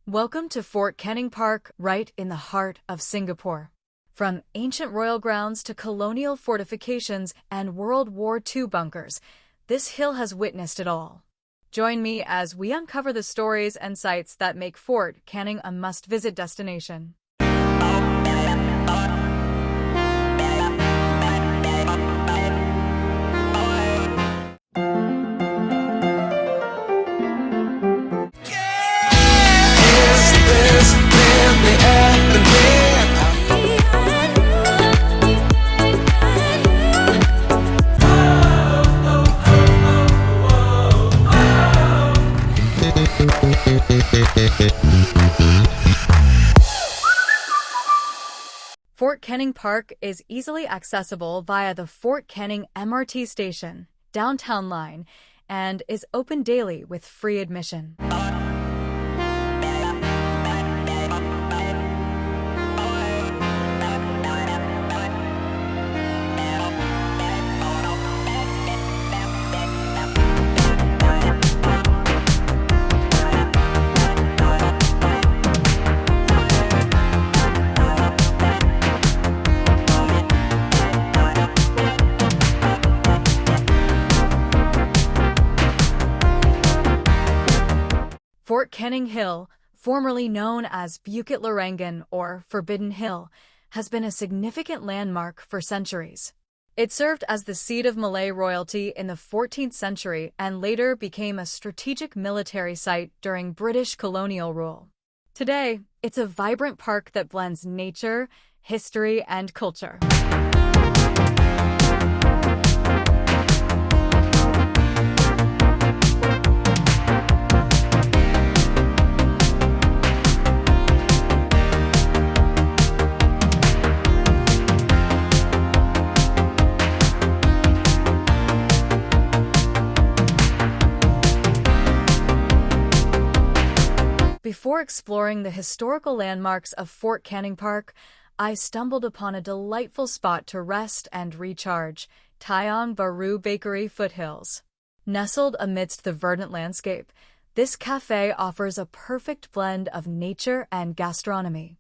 Welcome to Fort Canning Park, right in the heart of Singapore. From ancient royal grounds to colonial fortifications and World War II bunkers, this hill has witnessed it all. Join me as we uncover the stories and sights that make Fort Canning a must-visit destination. Fort Canning Park is easily accessible via the Fort Canning MRT station, downtown line, and is open daily with free admission. Fort Canning Hill, formerly known as Bukit Larangan or Forbidden Hill, has been a significant landmark for centuries. It served as the seat of Malay royalty in the 14th century and later became a strategic military site during British colonial rule. Today, it's a vibrant park that blends nature, history, and culture. Before exploring the historical landmarks of Fort Canning Park, I stumbled upon a delightful spot to rest and recharge, Tiong Bahru Bakery foothills. Nestled amidst the verdant landscape, this cafe offers a perfect blend of nature and gastronomy.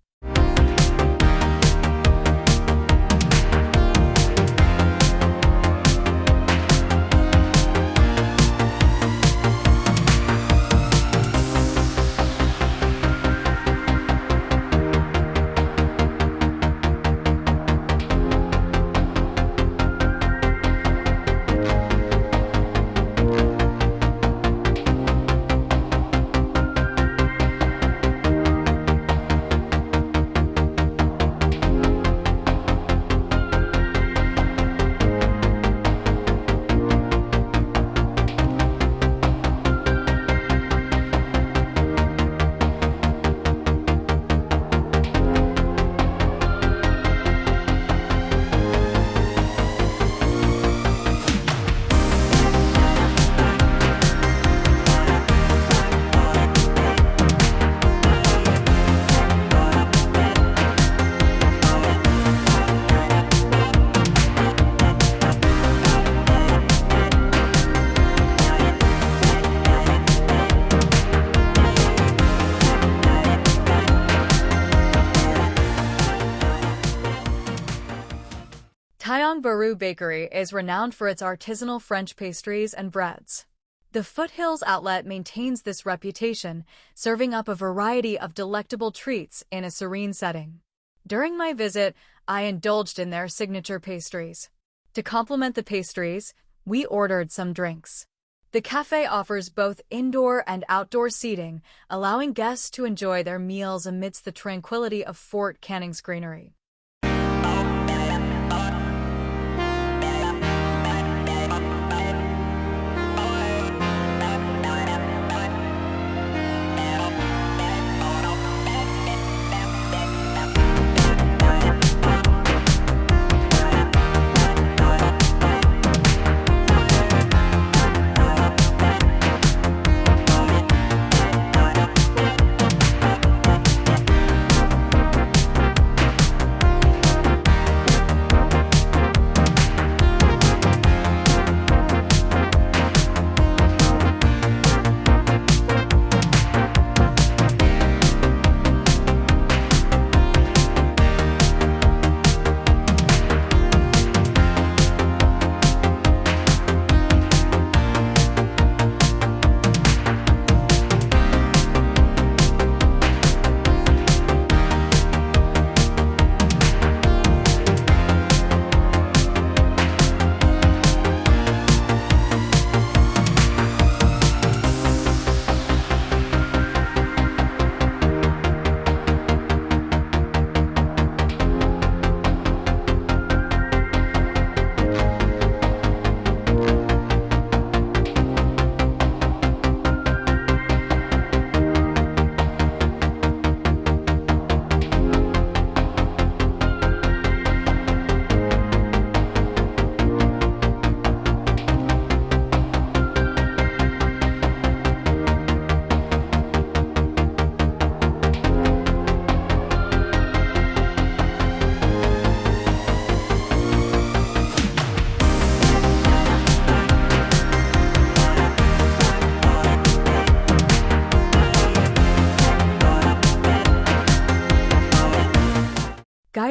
Tiong Bahru Bakery is renowned for its artisanal French pastries and breads. The Foothills outlet maintains this reputation, serving up a variety of delectable treats in a serene setting. During my visit, I indulged in their signature pastries. To complement the pastries, we ordered some drinks. The cafe offers both indoor and outdoor seating, allowing guests to enjoy their meals amidst the tranquility of Fort Canning's greenery.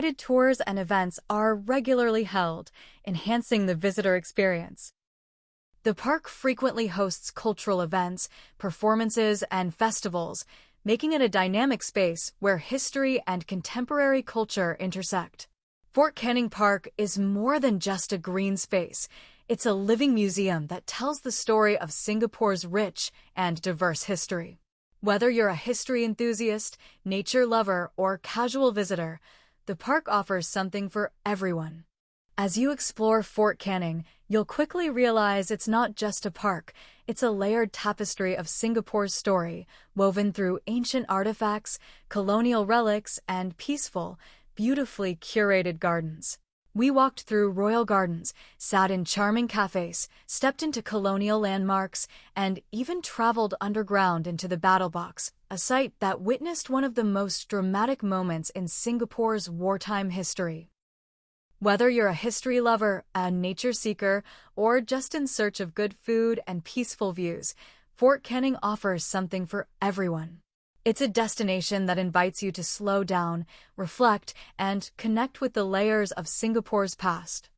Guided tours and events are regularly held, enhancing the visitor experience. The park frequently hosts cultural events, performances, and festivals, making it a dynamic space where history and contemporary culture intersect. Fort Canning Park is more than just a green space. It's a living museum that tells the story of Singapore's rich and diverse history. Whether you're a history enthusiast, nature lover, or casual visitor, the park offers something for everyone. As you explore Fort Canning, you'll quickly realize it's not just a park, it's a layered tapestry of Singapore's story, woven through ancient artifacts, colonial relics, and peaceful, beautifully curated gardens. We walked through royal gardens, sat in charming cafes, stepped into colonial landmarks, and even traveled underground into the Battle Box, a site that witnessed one of the most dramatic moments in Singapore's wartime history. Whether you're a history lover, a nature seeker, or just in search of good food and peaceful views, Fort Canning offers something for everyone. It's a destination that invites you to slow down, reflect, and connect with the layers of Singapore's past.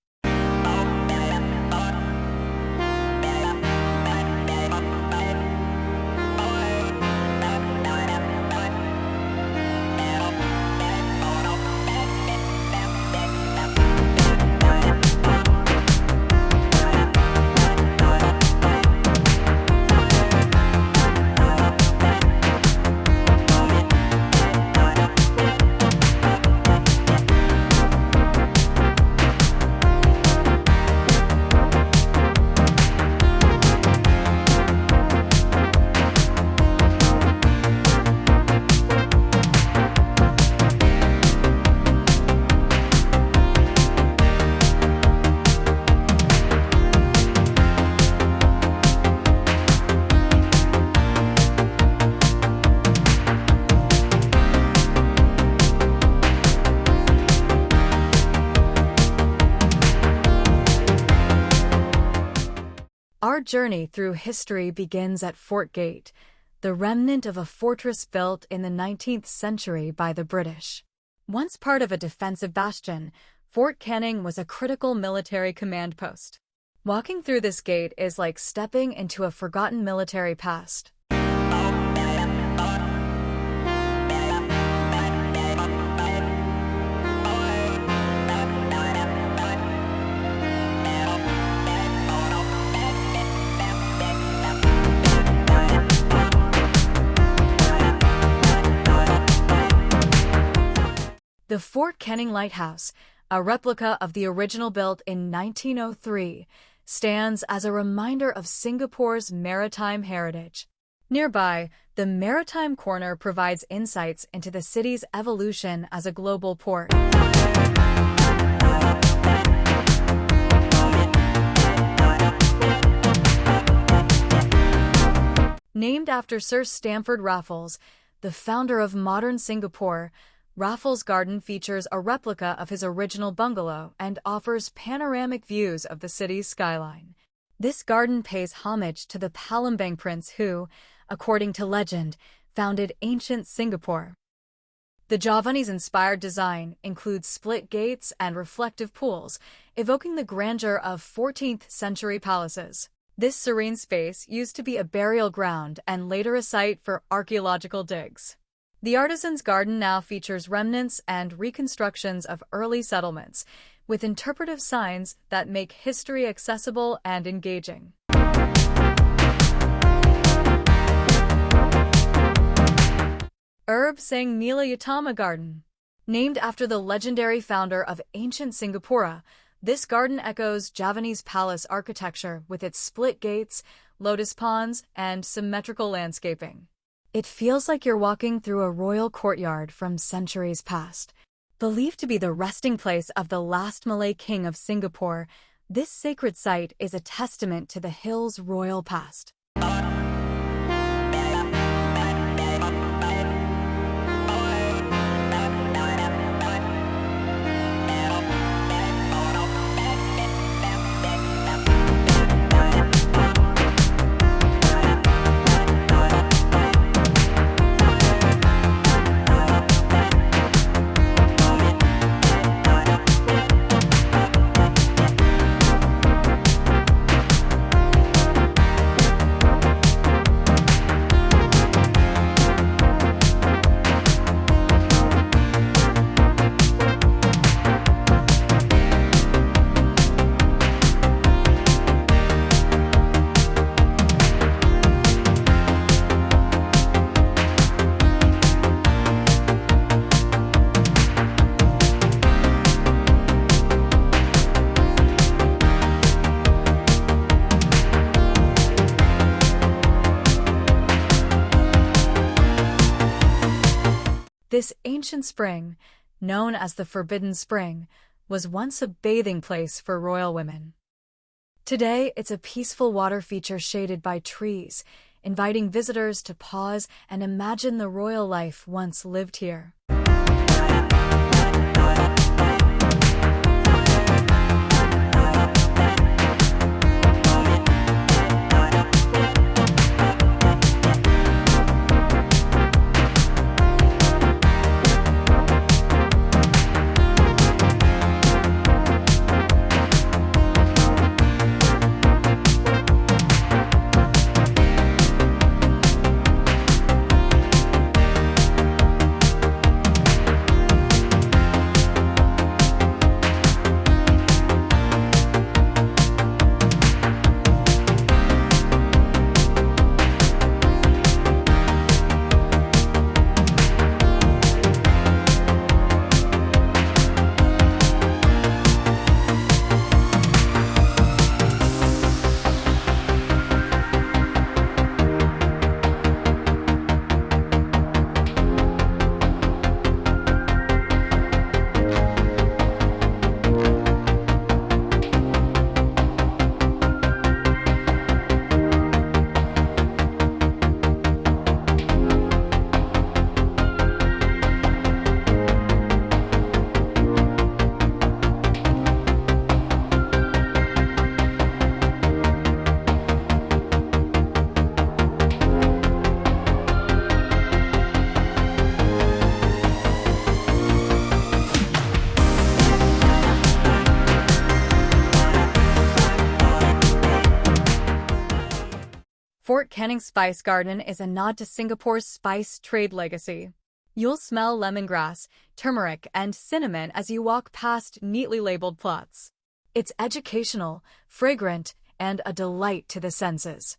Our journey through history begins at Fort Gate, the remnant of a fortress built in the 19th century by the British. Once part of a defensive bastion, Fort Canning was a critical military command post. Walking through this gate is like stepping into a forgotten military past. The Fort Canning Lighthouse, a replica of the original built in 1903, stands as a reminder of Singapore's maritime heritage. Nearby, the Maritime Corner provides insights into the city's evolution as a global port. Named after Sir Stamford Raffles, the founder of modern Singapore, Raffle's garden features a replica of his original bungalow and offers panoramic views of the city's skyline. This garden pays homage to the Palembang prince who, according to legend, founded ancient Singapore. The Javanese-inspired design includes split gates and reflective pools, evoking the grandeur of 14th-century palaces. This serene space used to be a burial ground and later a site for archaeological digs. The Artisan's garden now features remnants and reconstructions of early settlements, with interpretive signs that make history accessible and engaging. Sing Nila Yatama Garden. Named after the legendary founder of ancient Singapore, this garden echoes Javanese palace architecture with its split gates, lotus ponds, and symmetrical landscaping. It feels like you're walking through a royal courtyard from centuries past. Believed to be the resting place of the last Malay king of Singapore, this sacred site is a testament to the hill's royal past. This ancient spring, known as the Forbidden Spring, was once a bathing place for royal women. Today, it's a peaceful water feature shaded by trees, inviting visitors to pause and imagine the royal life once lived here. Fort Canning Spice Garden is a nod to Singapore's spice trade legacy. You'll smell lemongrass, turmeric, and cinnamon as you walk past neatly labeled plots. It's educational, fragrant, and a delight to the senses.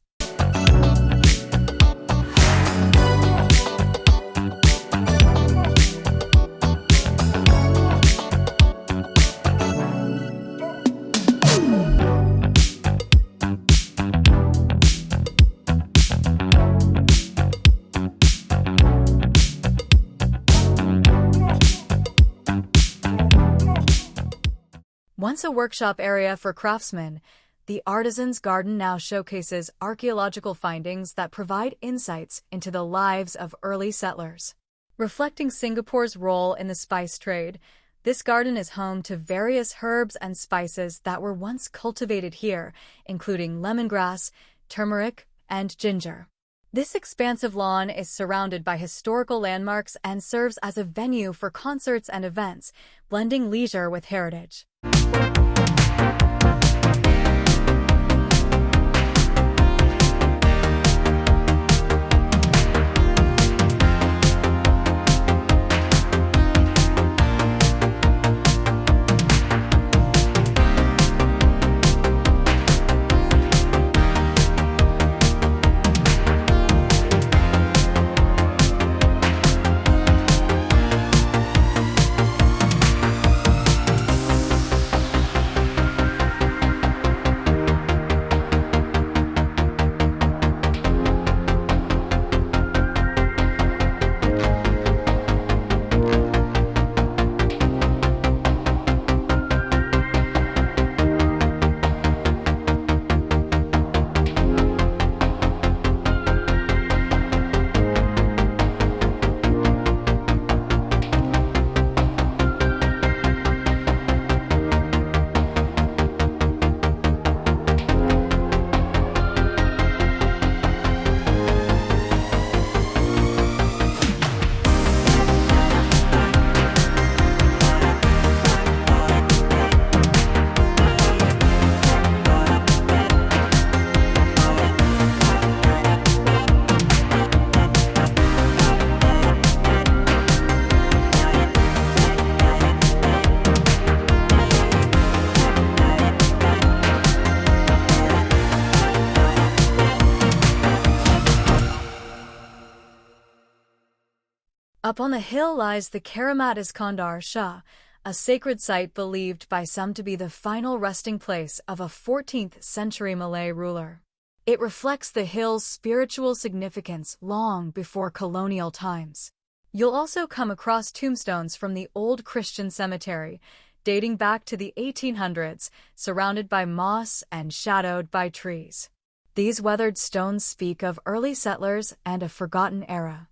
Once a workshop area for craftsmen, the Artisan's Garden now showcases archaeological findings that provide insights into the lives of early settlers. Reflecting Singapore's role in the spice trade, this garden is home to various herbs and spices that were once cultivated here, including lemongrass, turmeric, and ginger. This expansive lawn is surrounded by historical landmarks and serves as a venue for concerts and events, blending leisure with heritage. Up on the hill lies the Keramat Iskandar Shah, a sacred site believed by some to be the final resting place of a 14th-century Malay ruler. It reflects the hill's spiritual significance long before colonial times. You'll also come across tombstones from the old Christian cemetery, dating back to the 1800s, surrounded by moss and shadowed by trees. These weathered stones speak of early settlers and a forgotten era.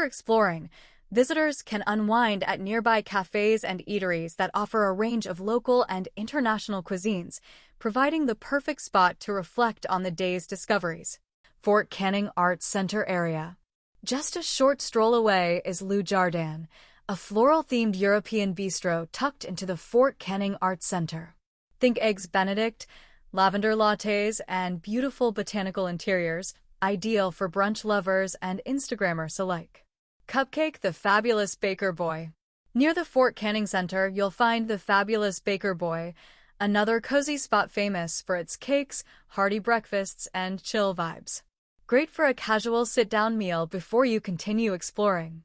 After exploring, visitors can unwind at nearby cafes and eateries that offer a range of local and international cuisines, providing the perfect spot to reflect on the day's discoveries. Fort Canning Arts Center area. Just a short stroll away is Le Jardin, a floral-themed European bistro tucked into the Fort Canning Arts Center. Think Eggs Benedict, lavender lattes, and beautiful botanical interiors, ideal for brunch lovers and Instagrammers alike. Cupcake the Fabulous Baker Boy. Near the Fort Canning Center, you'll find the Fabulous Baker Boy, another cozy spot famous for its cakes, hearty breakfasts, and chill vibes. Great for a casual sit-down meal before you continue exploring.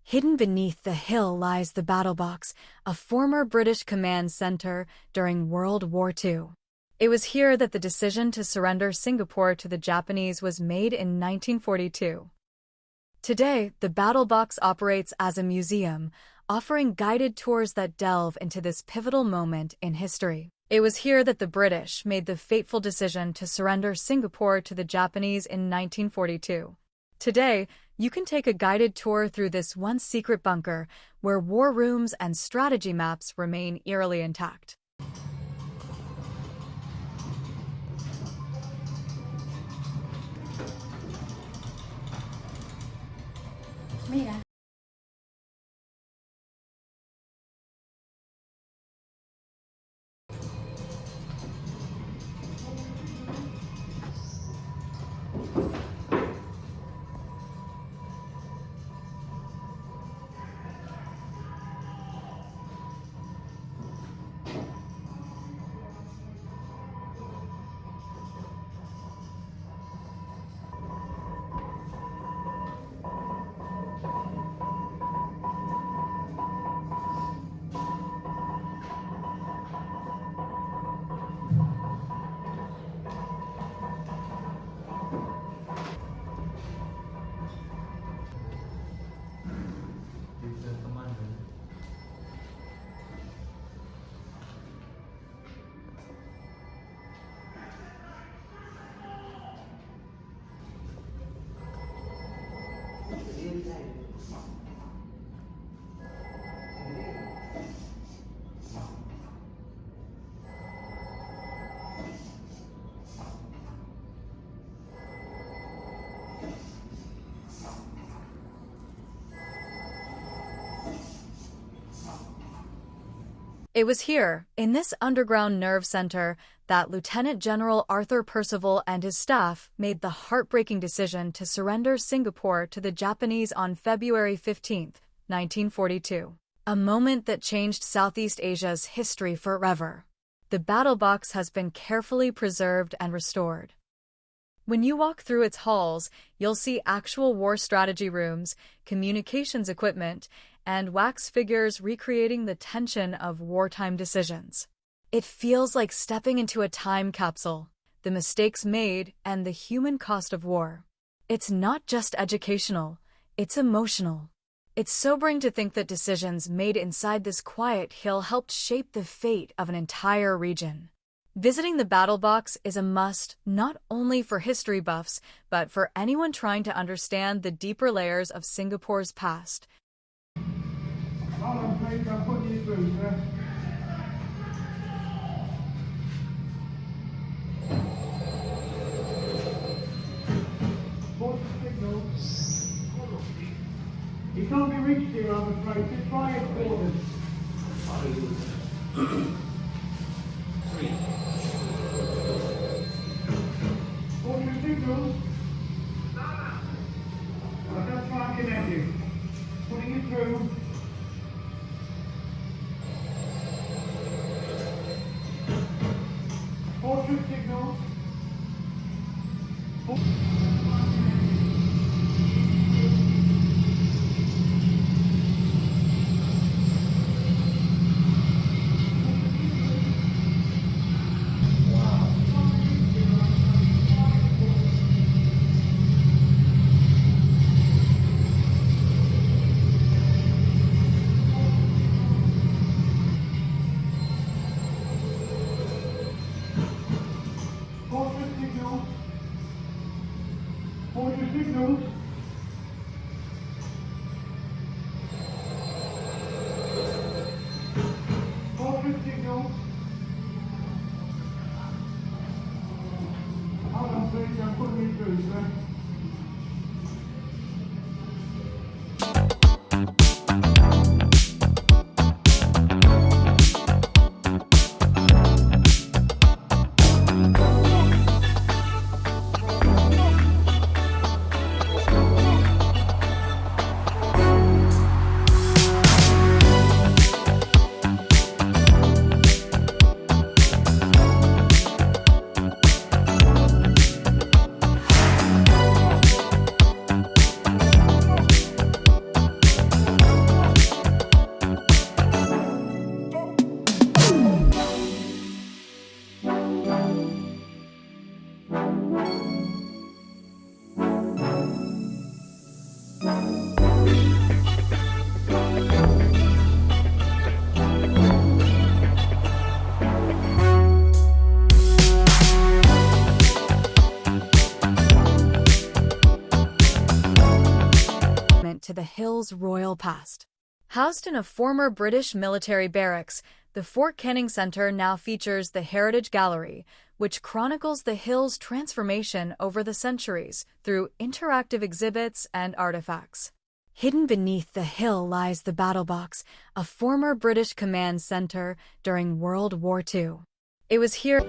Hidden beneath the hill lies the Battle Box, a former British command center during World War II. It was here that the decision to surrender Singapore to the Japanese was made in 1942. Today, the Battle Box operates as a museum, offering guided tours that delve into this pivotal moment in history. It was here that the British made the fateful decision to surrender Singapore to the Japanese in 1942. Today, you can take a guided tour through this once secret bunker, where war rooms and strategy maps remain eerily intact. Mira. It was here, in this underground nerve center, that Lieutenant General Arthur Percival and his staff made the heartbreaking decision to surrender Singapore to the Japanese on February 15, 1942. A moment that changed Southeast Asia's history forever. The Battle Box has been carefully preserved and restored. When you walk through its halls, you'll see actual war strategy rooms, communications equipment, and wax figures recreating the tension of wartime decisions. It feels like stepping into a time capsule, the mistakes made and the human cost of war. It's not just educational, it's emotional. It's sobering to think that decisions made inside this quiet hill helped shape the fate of an entire region. Visiting the Battle Box is a must not only for history buffs, but for anyone trying to understand the deeper layers of Singapore's past. Hold on, please, I'm putting you through, sir. What's the signal? He can't be reached here, I'm afraid. Just try headquarters. What's your signal? I'll just try and connect you. Putting you through. Fortress signal. Fortress signals. Fortress signals. Hold on, please. I'm putting you through, sir. chronicles royal past. Housed in a former British military barracks, the Fort Canning Centre now features the Heritage Gallery, which chronicles the hill's transformation over the centuries through interactive exhibits and artifacts. Hidden beneath the hill lies the Battle Box, a former British command centre during World War II. It was here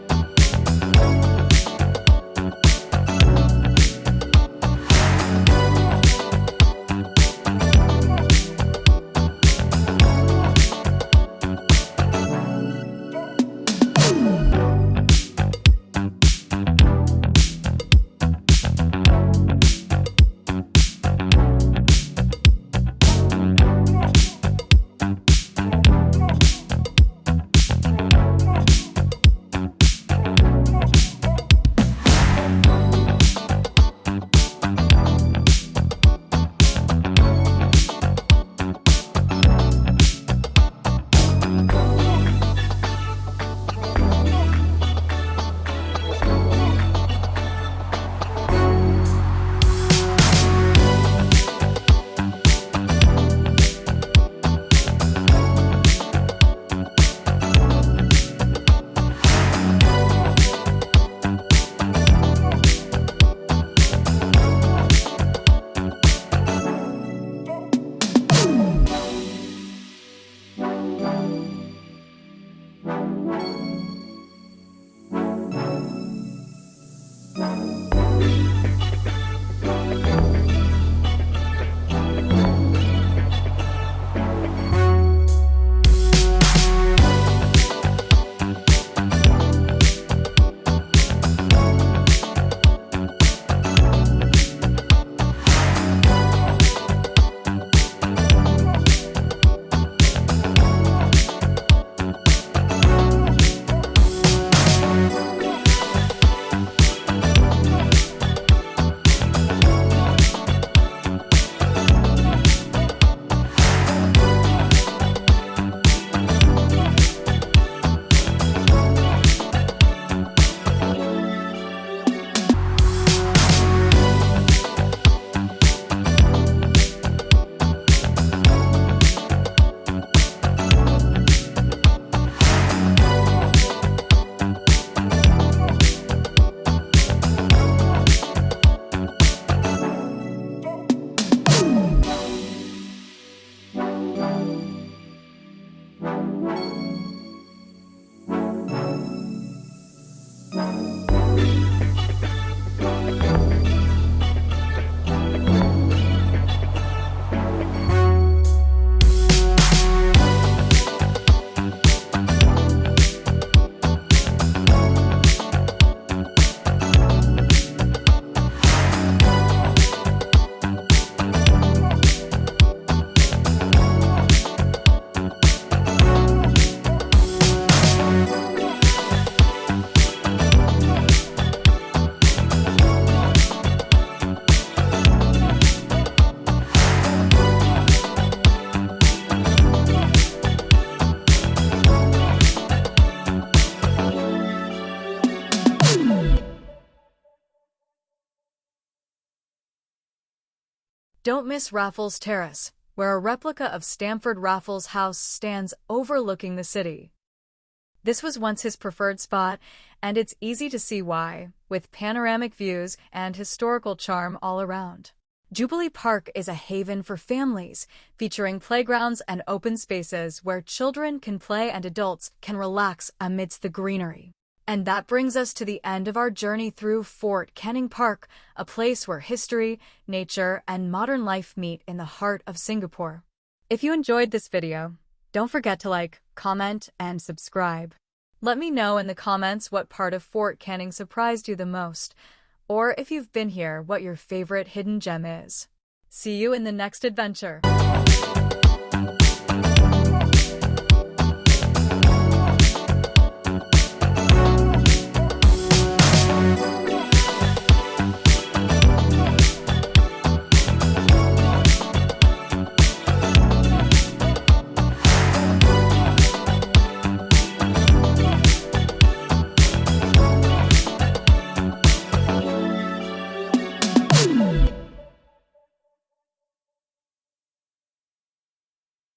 Don't miss Raffle's Terrace, where a replica of Stamford Raffles' house stands overlooking the city. This was once his preferred spot, and it's easy to see why, with panoramic views and historical charm all around. Jubilee Park is a haven for families, featuring playgrounds and open spaces where children can play and adults can relax amidst the greenery. And that brings us to the end of our journey through Fort Canning Park, a place where history, nature, and modern life meet in the heart of Singapore. If you enjoyed this video, don't forget to like, comment, and subscribe. Let me know in the comments what part of Fort Canning surprised you the most, or if you've been here, what your favorite hidden gem is. See you in the next adventure.